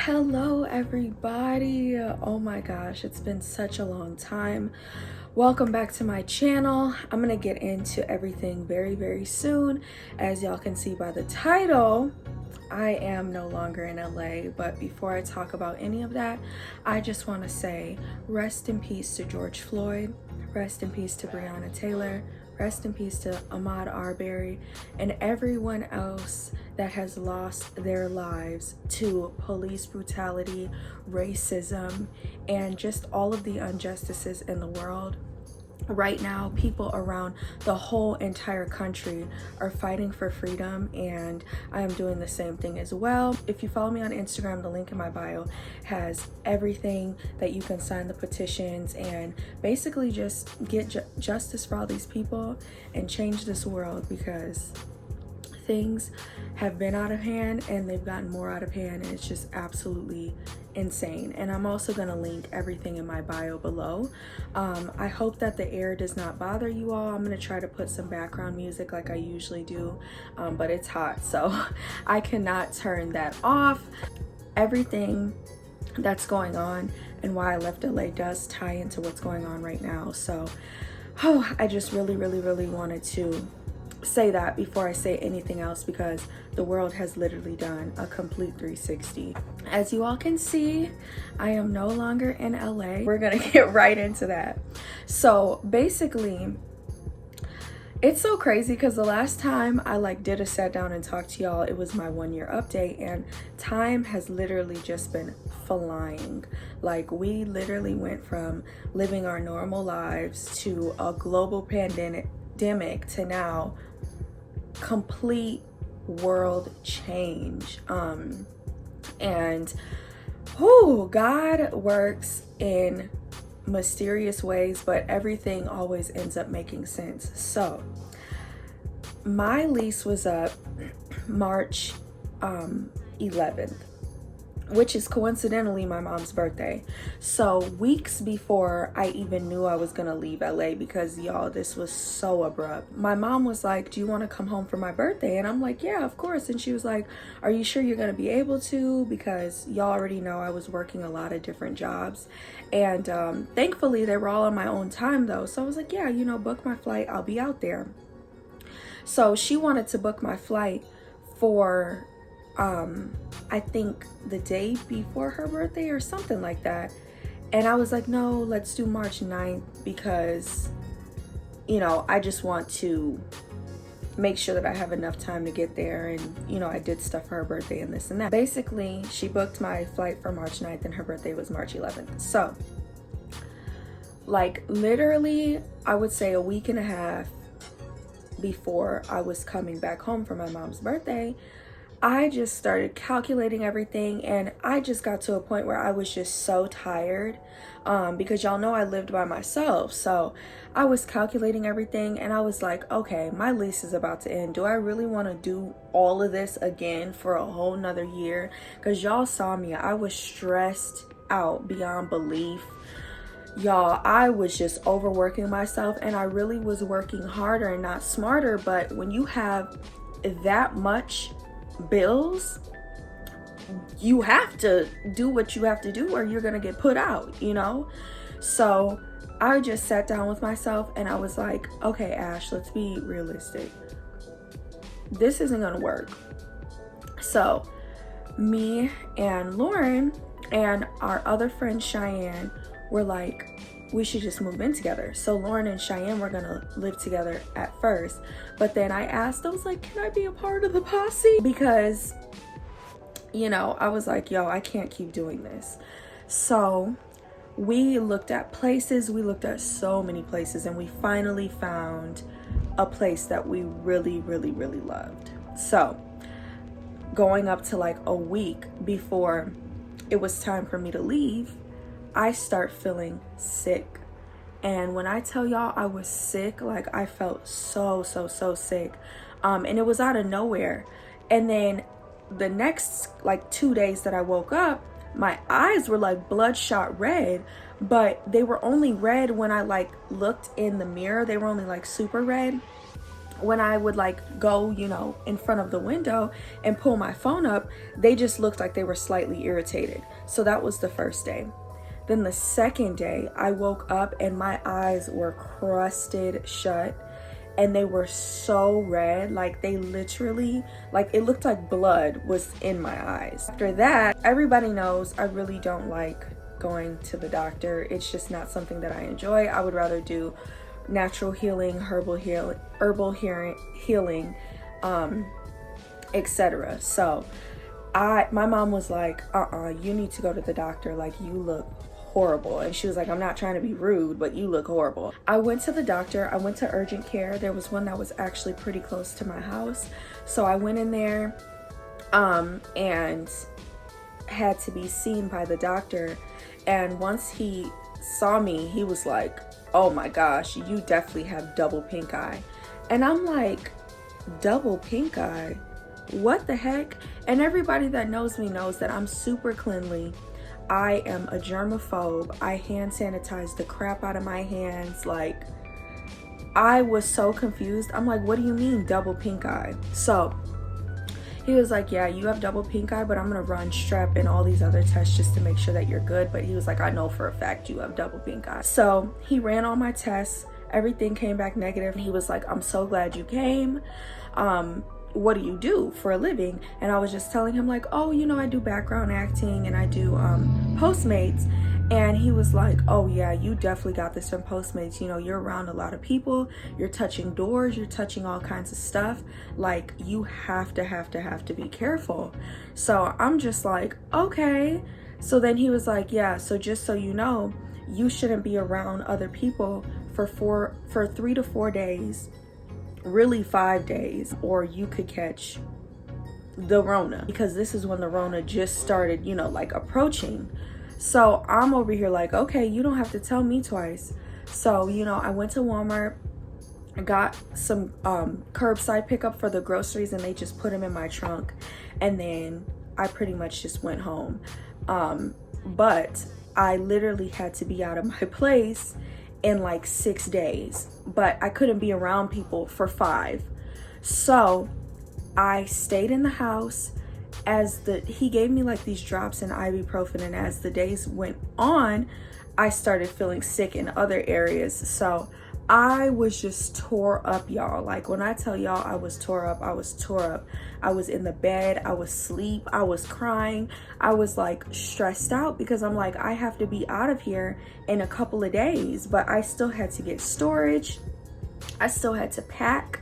Hello everybody. Oh my gosh, it's been such a long time. Welcome back to my channel. I'm gonna get into everything very soon. As y'all can see by the title, I am no longer in LA, but before I talk about any of that, I just want to say rest in peace to George Floyd, rest in peace to Breonna Taylor, rest in peace to Ahmaud Arbery, and everyone else that has lost their lives to police brutality, racism, and just all of the injustices in the world. Right now, people around the whole entire country are fighting for freedom, and I am doing the same thing as well. If you follow me on Instagram, the link in my bio has everything that you can sign the petitions and basically just get justice for all these people and change this world, because things have been out of hand and they've gotten more out of hand, and it's just absolutely insane. And I'm also going to link everything in my bio below. I hope that the air does not bother you all. I'm going to try to put some background music like I usually do, but it's hot, so I cannot turn that off. Everything that's going on and why I left LA does tie into what's going on right now. So I just really wanted to say that before I say anything else, because the world has literally done a complete 360. As you all can see, I am no longer in LA. We're gonna get right into that. So basically, it's so crazy because the last time I did a sit down and talk to y'all, it was my 1 year update, and time has literally just been flying. We literally went from living our normal lives to a global pandemic to now complete world change. And God works in mysterious ways, but everything always ends up making sense. So my lease was up March 11th, which is coincidentally my mom's birthday. So weeks before I even knew I was gonna leave LA, because y'all, this was so abrupt. My mom was like, do you want to come home for my birthday? And I'm like, yeah, of course. And she was like, are you sure you're gonna be able to? Because y'all already know I was working a lot of different jobs, and thankfully they were all on my own time though. So I was like, yeah, book my flight, I'll be out there. So she wanted to book my flight for I think the day before her birthday or something like that. And I was like, no, let's do March 9th, because I just want to make sure that I have enough time to get there, and I did stuff for her birthday and this and that. Basically, she booked my flight for March 9th and her birthday was March 11th. So literally, I would say a week and a half before I was coming back home for my mom's birthday, I just started calculating everything, and I just got to a point where I was just so tired, because y'all know I lived by myself. So I was calculating everything, and I was like, okay, my lease is about to end. Do I really want to do all of this again for a whole nother year? Because y'all saw me, I was stressed out beyond belief. Y'all, I was just overworking myself, and I really was working harder and not smarter. But when you have that much bills, you have to do what you have to do or you're gonna get put out, So I just sat down with myself and I was like, okay, Ash, let's be realistic. This isn't gonna work. So me and Lauren and our other friend Cheyenne were like, we should just move in together. So Lauren and Cheyenne were gonna live together at first, but then I was like, can I be a part of the posse? Because I was like, yo, I can't keep doing this. So we looked at places, we looked at so many places, and we finally found a place that we really loved. So going up to a week before it was time for me to leave, I start feeling sick. And when I tell y'all I was sick, I felt so sick. And it was out of nowhere. And then the next 2 days that I woke up, my eyes were bloodshot red, but they were only red when I looked in the mirror. They were only super red when I would like go, you know, in front of the window and pull my phone up, they just looked like they were slightly irritated. So that was the first day. Then the second day, I woke up and my eyes were crusted shut and they were so red, like they literally, like it looked like blood was in my eyes. After that, everybody knows I really don't like going to the doctor. It's just not something that I enjoy. I would rather do natural healing, herbal healing, etc. So my mom was like, you need to go to the doctor, like you look horrible. And she was like, I'm not trying to be rude, but you look horrible. I went to the doctor. I went to urgent care. There was one that was actually pretty close to my house, so I went in there and had to be seen by the doctor. And once he saw me, he was like, oh my gosh, you definitely have double pink eye. And I'm like, double pink eye? What the heck? And everybody that knows me knows that I'm super cleanly. I am a germaphobe. I hand sanitize the crap out of my hands. Like, I was so confused. I'm like, what do you mean double pink eye? So he was like, yeah, you have double pink eye, but I'm gonna run strep and all these other tests just to make sure that you're good. But he was like, I know for a fact you have double pink eye. So he ran all my tests. Everything came back negative. He was like, I'm so glad you came. What do you do for a living? And I was just telling him like, oh, you know, I do background acting and I do Postmates. And he was like, oh yeah, you definitely got this from Postmates. You know, you're around a lot of people, you're touching doors, you're touching all kinds of stuff. Like, you have to be careful. So I'm just like, okay. So then he was like, yeah, so just so you know, you shouldn't be around other people for 3 to 4 days, really 5 days, or you could catch the Rona, because this is when the Rona just started, you know, like approaching. So I'm over here like, okay, you don't have to tell me twice. So, you know, I went to Walmart, I got some curbside pickup for the groceries, and they just put them in my trunk. And then I pretty much just went home. But I literally had to be out of my place in like 6 days, but I couldn't be around people for 5. So I stayed in the house. He gave me like these drops in ibuprofen, and as the days went on, I started feeling sick in other areas. So I was just tore up, y'all. Like, when I tell y'all I was tore up, I was tore up. I was in the bed, I was asleep, I was crying, I was like stressed out because I'm like, I have to be out of here in a couple of days, but I still had to get storage. I still had to pack.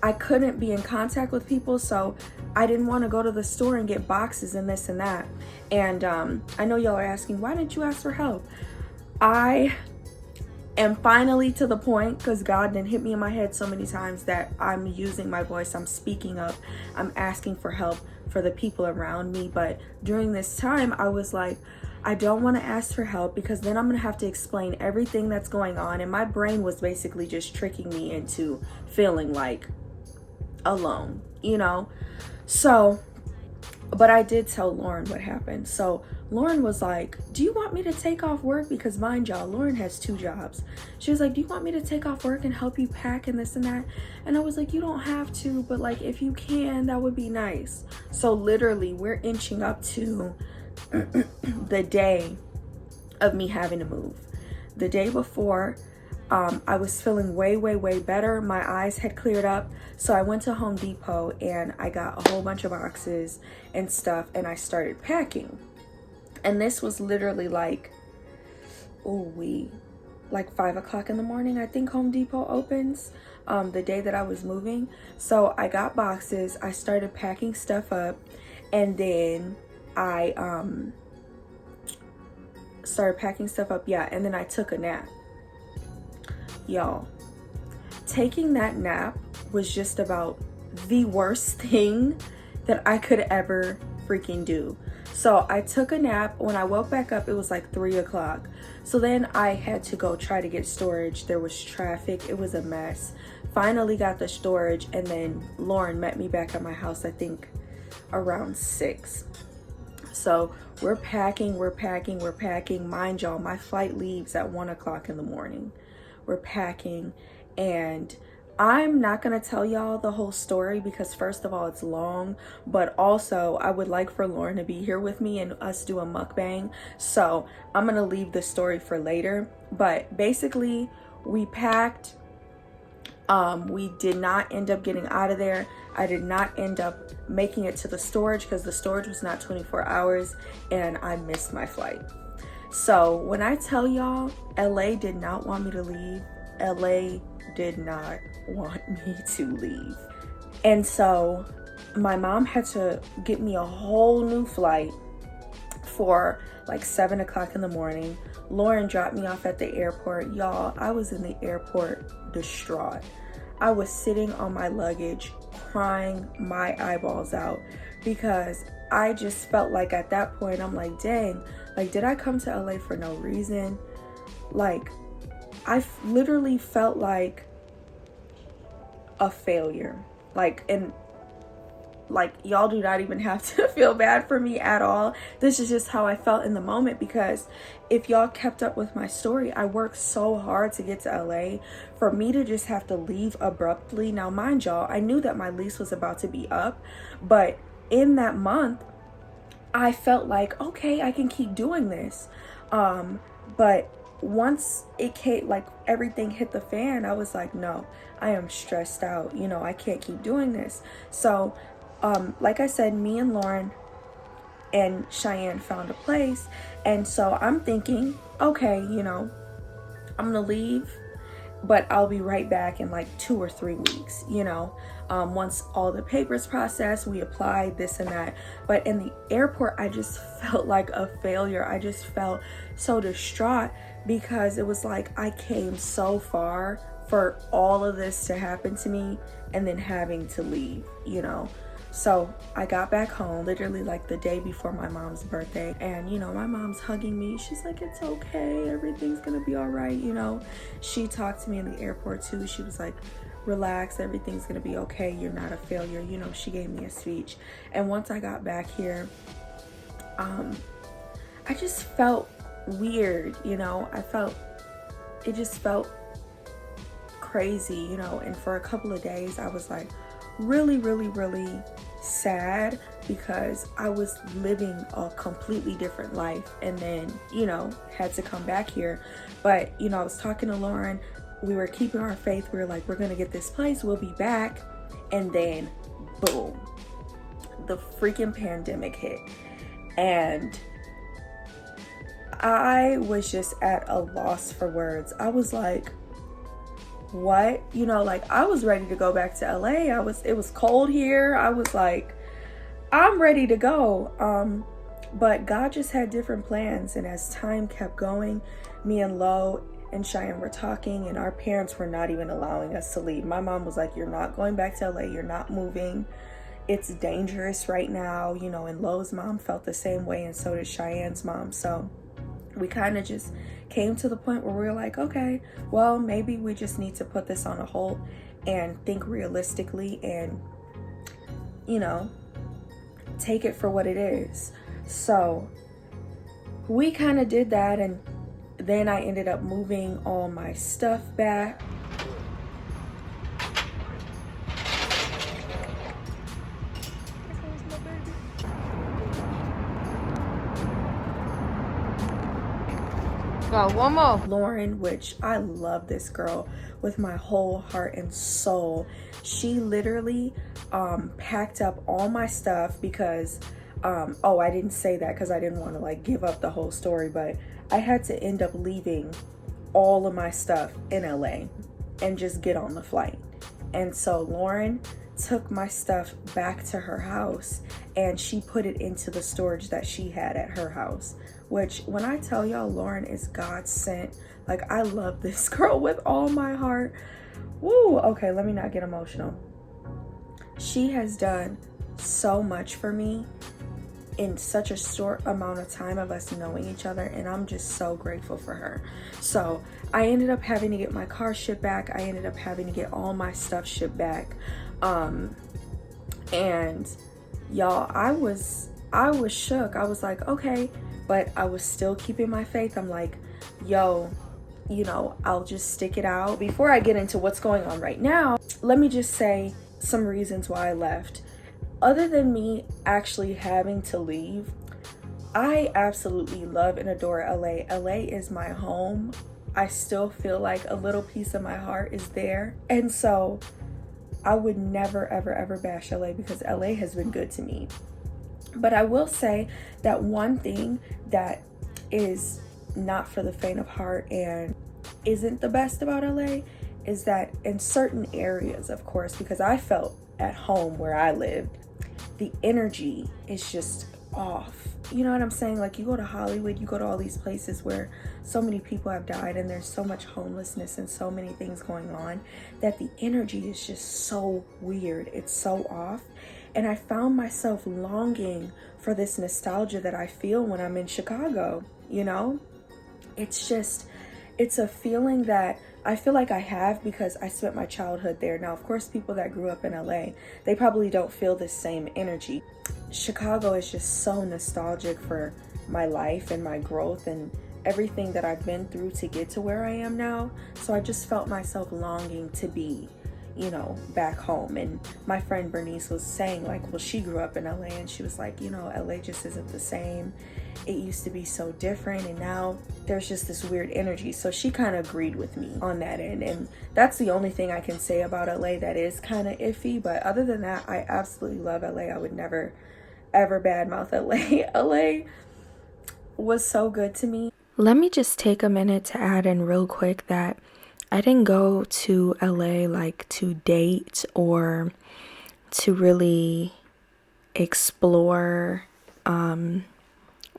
I couldn't be in contact with people, so I didn't want to go to the store and get boxes and this and that. And I know y'all are asking, why didn't you ask for help? I am finally to the point, because God didn't hit me in my head so many times, that I'm using my voice, I'm speaking up, I'm asking for help for the people around me. But during this time, I was like, I don't want to ask for help because then I'm going to have to explain everything that's going on. And my brain was basically just tricking me into feeling like alone, you know? So, but I did tell Lauren what happened. So Lauren was like, do you want me to take off work? Because mind y'all, Lauren has 2 jobs. She was like, do you want me to take off work and help you pack and this and that? And I was like, you don't have to, but like, if you can, that would be nice. So literally we're inching up to the day of me having to move. The day before, I was feeling way better. My eyes had cleared up. So I went to Home Depot and I got a whole bunch of boxes and stuff, and I started packing. And this was literally like, like 5 o'clock in the morning, I think Home Depot opens, the day that I was moving. So I got boxes, I started packing stuff up, and then I started packing stuff up, and then I took a nap. Y'all, taking that nap was just about the worst thing that I could ever freaking do. So I took a nap. When I woke back up, it was like 3 o'clock. So then I had to go try to get storage. There was traffic. It was a mess. Finally got the storage, and then Lauren met me back at my house, I think around 6. So we're packing. Mind y'all, my flight leaves at 1 o'clock in the morning. We're packing, and I'm not gonna tell y'all the whole story because first of all, it's long, but also I would like for Lauren to be here with me and us do a mukbang. So I'm gonna leave the story for later. But basically, we packed. We did not end up getting out of there. I did not end up making it to the storage because the storage was not 24 hours and I missed my flight. So when I tell y'all, LA did not want me to leave. LA did not want me to leave. And so my mom had to get me a whole new flight for like 7 o'clock in the morning. Lauren dropped me off at the airport. Y'all, I was in the airport distraught. I was sitting on my luggage crying my eyeballs out because I just felt like at that point, I'm like, dang, like, did I come to LA for no reason? Like, I literally felt like a failure. Like, and like, y'all do not even have to feel bad for me at all. This is just how I felt in the moment, because if y'all kept up with my story, I worked so hard to get to LA. For me to just have to leave abruptly. Now, mind y'all, I knew that my lease was about to be up, but in that month, I felt like, okay, I can keep doing this. But once it came, like, everything hit the fan, I was like, no, I am stressed out. You know, I can't keep doing this. So, like I said, me and Lauren and Cheyenne found a place. And so I'm thinking, okay, you know, I'm gonna leave, but I'll be right back in like 2 or 3 weeks, you know, once all the papers processed, we applied this and that. But in the airport, I just felt like a failure. I just felt so distraught because it was like I came so far for all of this to happen to me and then having to leave, you know. So I got back home literally like the day before my mom's birthday, and you know, my mom's hugging me. She's like, it's okay, everything's gonna be all right, you know. She talked to me in the airport too. She was like, relax, everything's gonna be okay, you're not a failure, you know. She gave me a speech. And once I got back here, I just felt weird, you know. It just felt crazy, you know. And for a couple of days I was like really sad because I was living a completely different life, and then, you know, had to come back here. But, you know, I was talking to Lauren, we were keeping our faith, we were like, we're gonna get this place, we'll be back. And then boom, the freaking pandemic hit, and I was just at a loss for words. I was like, what? You know, like, I was ready to go back to LA. It was cold here. I was like, I'm ready to go. But God just had different plans. And as time kept going, me and Lo and Cheyenne were talking, and our parents were not even allowing us to leave. My mom was like, you're not going back to LA. You're not moving. It's dangerous right now, you know. And Lo's mom felt the same way, and so did Cheyenne's mom. So we kind of just came to the point where we were like, okay, well, maybe we just need to put this on a hold and think realistically and, you know, take it for what it is. So we kind of did that, and then I ended up moving all my stuff back. Go, one more. Lauren, which I love this girl with my whole heart and soul. She literally packed up all my stuff because, oh, I didn't say that because I didn't want to like give up the whole story, but I had to end up leaving all of my stuff in LA and just get on the flight. And so Lauren took my stuff back to her house and she put it into the storage that she had at her house, which, when I tell y'all, Lauren is God sent. Like, I love this girl with all my heart. Woo, okay, let me not get emotional. She has done so much for me in such a short amount of time of us knowing each other, and I'm just so grateful for her. So I ended up having to get my car shipped back. I ended up having to get all my stuff shipped back. And y'all, I was shook. I was like, okay, but I was still keeping my faith. I'm like, yo, you know, I'll just stick it out. Before I get into what's going on right now, let me just say some reasons why I left. Other than me actually having to leave, I absolutely love and adore LA. LA is my home. I still feel like a little piece of my heart is there. And so I would never, ever, ever bash LA because LA has been good to me. But I will say that one thing that is not for the faint of heart and isn't the best about LA is that in certain areas, of course, because I felt at home where I lived, the energy is just off. You know what I'm saying? Like, you go to Hollywood, you go to all these places where so many people have died and there's so much homelessness and so many things going on that the energy is just so weird. It's so off. And I found myself longing for this nostalgia that I feel when I'm in Chicago, you know? It's a feeling that I feel like I have because I spent my childhood there. Now, of course, people that grew up in LA, they probably don't feel the same energy. Chicago is just so nostalgic for my life and my growth and everything that I've been through to get to where I am now. So I just felt myself longing to be, you know, back home. And my friend Bernice was saying, like, well, she grew up in LA and she was like, you know, LA just isn't the same. It used to be so different and now there's just this weird energy. So she kind of agreed with me on that end. And that's the only thing I can say about LA that is kind of iffy. But other than that, I absolutely love LA. I would never, ever badmouth LA. LA was so good to me. Let me just take a minute to add in real quick that I didn't go to LA like to date or to really explore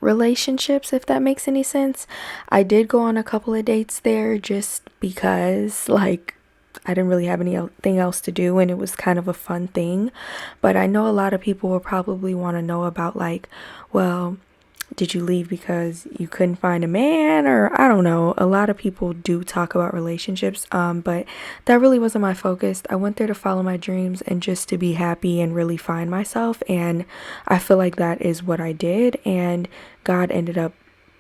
relationships, if that makes any sense. I did go on a couple of dates there just because, like, I didn't really have anything else to do and it was kind of a fun thing. But I know a lot of people will probably want to know about, like, well, did you leave because you couldn't find a man? Or I don't know. A lot of people do talk about relationships, but that really wasn't my focus. I went there to follow my dreams and just to be happy and really find myself. And I feel like that is what I did. And God ended up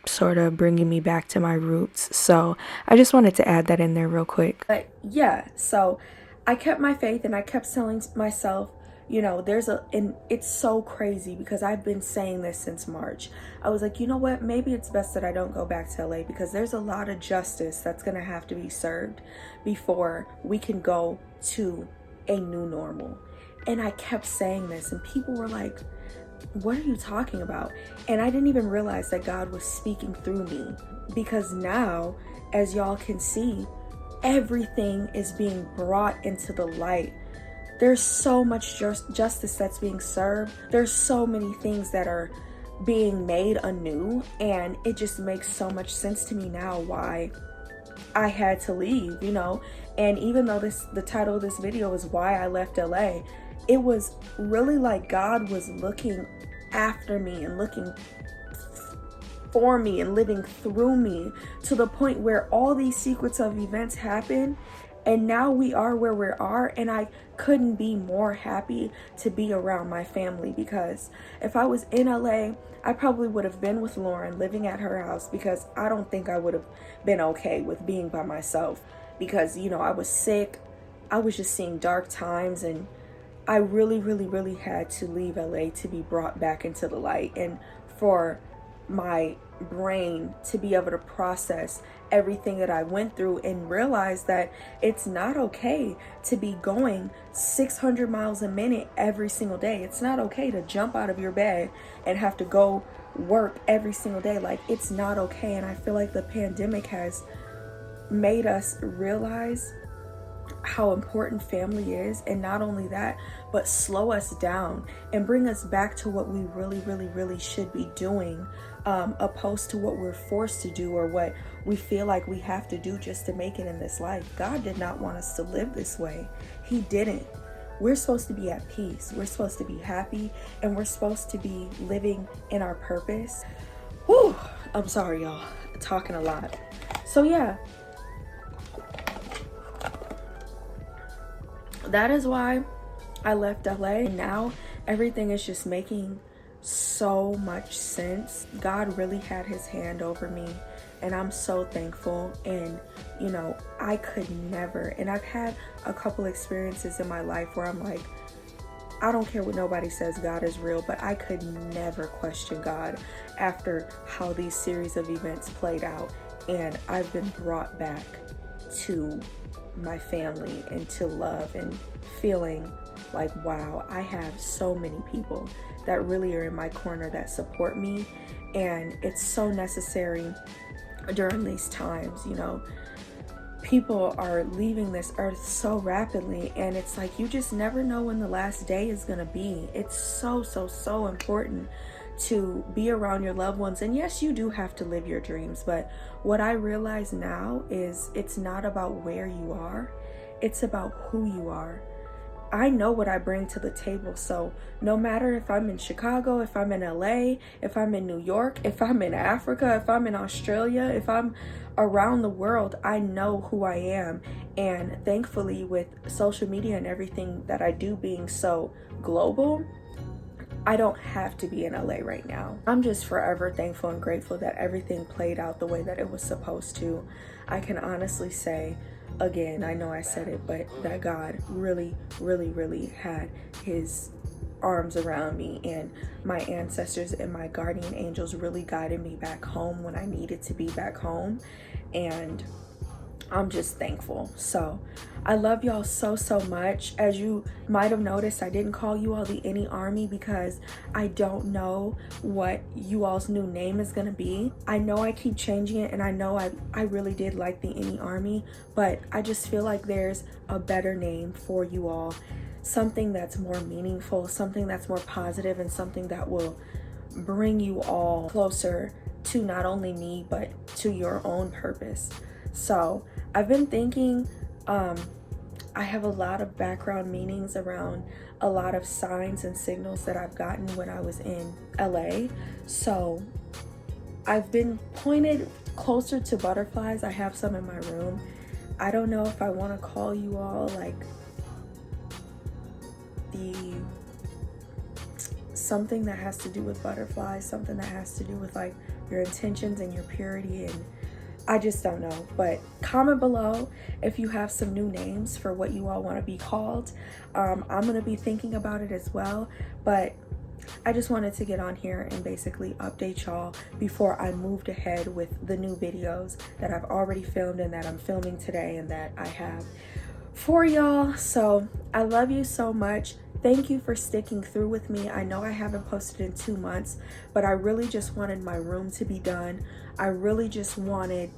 sort of bringing me back to my roots. So I just wanted to add that in there real quick. But yeah, so I kept my faith and I kept telling myself, you know, and it's so crazy because I've been saying this since March. I was like, you know what, maybe it's best that I don't go back to LA because there's a lot of justice that's gonna have to be served before we can go to a new normal. And I kept saying this and people were like, what are you talking about? And I didn't even realize that God was speaking through me because now, as y'all can see, everything is being brought into the light. There's so much justice that's being served. There's so many things that are being made anew. And it just makes so much sense to me now why I had to leave, you know. And even though the title of this video is why I left LA, it was really like God was looking after me and looking for me and living through me to the point where all these sequence of events happen. And now we are where we are, and I couldn't be more happy to be around my family because if I was in LA, I probably would have been with Lauren living at her house because I don't think I would have been okay with being by myself because, you know, I was sick. I was just seeing dark times and I really, really, really had to leave LA to be brought back into the light and for my brain to be able to process everything that I went through and realize that it's not okay to be going 600 miles a minute every single day. It's not okay to jump out of your bed and have to go work every single day. Like, it's not okay. And I feel like the pandemic has made us realize how important family is, and not only that, but slow us down and bring us back to what we really, really, really should be doing, opposed to what we're forced to do or what we feel like we have to do just to make it in this life. God did not want us to live this way. He didn't. We're supposed to be at peace. We're supposed to be happy, and we're supposed to be living in our purpose. Whew, I'm sorry, y'all. I'm talking a lot. So yeah, that is why I left LA. And now everything is just making so much sense. God really had his hand over me, and I'm so thankful. And you know, I could never, and I've had a couple experiences in my life where I'm like, I don't care what nobody says, God is real, but I could never question God after how these series of events played out. And I've been brought back to my family and to love, and feeling like, wow, I have so many people that really are in my corner that support me. And it's so necessary during these times. You know, people are leaving this earth so rapidly, and it's like you just never know when the last day is gonna be. It's so important to be around your loved ones. And yes, you do have to live your dreams, but what I realize now is it's not about where you are, it's about who you are. I know what I bring to the table, so no matter if I'm in Chicago, if I'm in LA, if I'm in New York, if I'm in Africa, if I'm in Australia, if I'm around the world, I know who I am. And thankfully, with social media and everything that I do being so global, I don't have to be in LA right now. I'm just forever thankful and grateful that everything played out the way that it was supposed to. I can honestly say, again, I know I said it, but that God really had his arms around me, and my ancestors and my guardian angels really guided me back home when I needed to be back home. And I'm just thankful. So I love y'all so much. As you might have noticed, I didn't call you all the Any Army because I don't know what you all's new name is gonna be. I know I keep changing it, and I know I really did like the Any Army, but I just feel like there's a better name for you all. Something that's more meaningful, something that's more positive, and something that will bring you all closer to not only me, but to your own purpose. So I've been thinking, I have a lot of background meanings around a lot of signs and signals that I've gotten when I was in LA. So I've been pointed closer to butterflies. I have some in my room. I don't know if I want to call you all like something that has to do with butterflies, something that has to do with like your intentions and your purity, and I just don't know. But comment below if you have some new names for what you all want to be called. I'm going to be thinking about it as well, but I just wanted to get on here and basically update y'all before I moved ahead with the new videos that I've already filmed and that I'm filming today and that I have for y'all. So I love you so much. Thank you for sticking through with me. I know I haven't posted in 2 months, but I really just wanted my room to be done. I really just wanted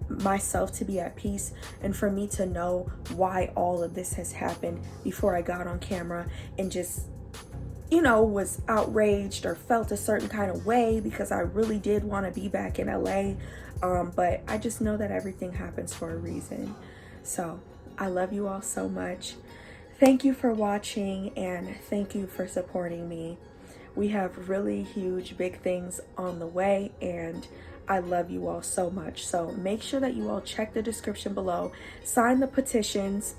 myself to be at peace, and for me to know why all of this has happened before I got on camera and just, you know, was outraged or felt a certain kind of way, because I really did want to be back in LA. But I just know that everything happens for a reason. So I love you all so much. Thank you for watching, and thank you for supporting me. We have really huge, big things on the way, and I love you all so much. So make sure that you all check the description below. Sign the petitions.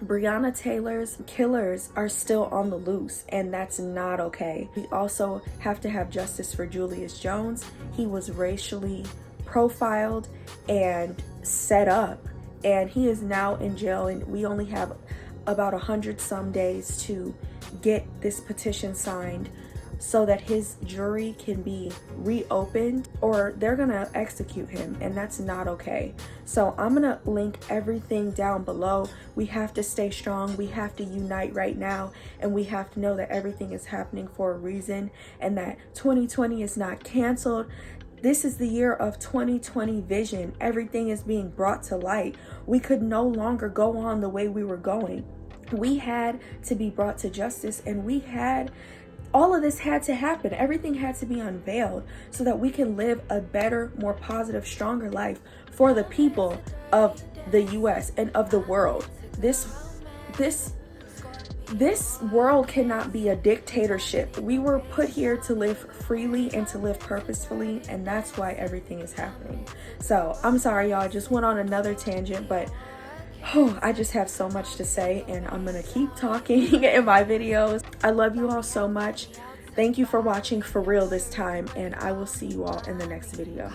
Breonna Taylor's killers are still on the loose, and that's not okay. We also have to have justice for Julius Jones. He was racially profiled and set up, and he is now in jail, and we only have about 100 some days to get this petition signed so that his jury can be reopened, or they're gonna execute him, and that's not okay. So I'm gonna link everything down below. We have to stay strong, we have to unite right now, and we have to know that everything is happening for a reason, and that 2020 is not canceled. This is the year of 2020 vision. Everything is being brought to light. We could no longer go on the way we were going. We had to be brought to justice, and all of this had to happen. Everything had to be unveiled so that we can live a better, more positive, stronger life for the people of the US and of the world. This world cannot be a dictatorship. We were put here to live freely and to live purposefully, and that's why everything is happening. So I'm sorry, y'all, I just went on another tangent, but I just have so much to say, and I'm gonna keep talking in my videos. I love you all so much. Thank you for watching for real this time, and I will see you all in the next video.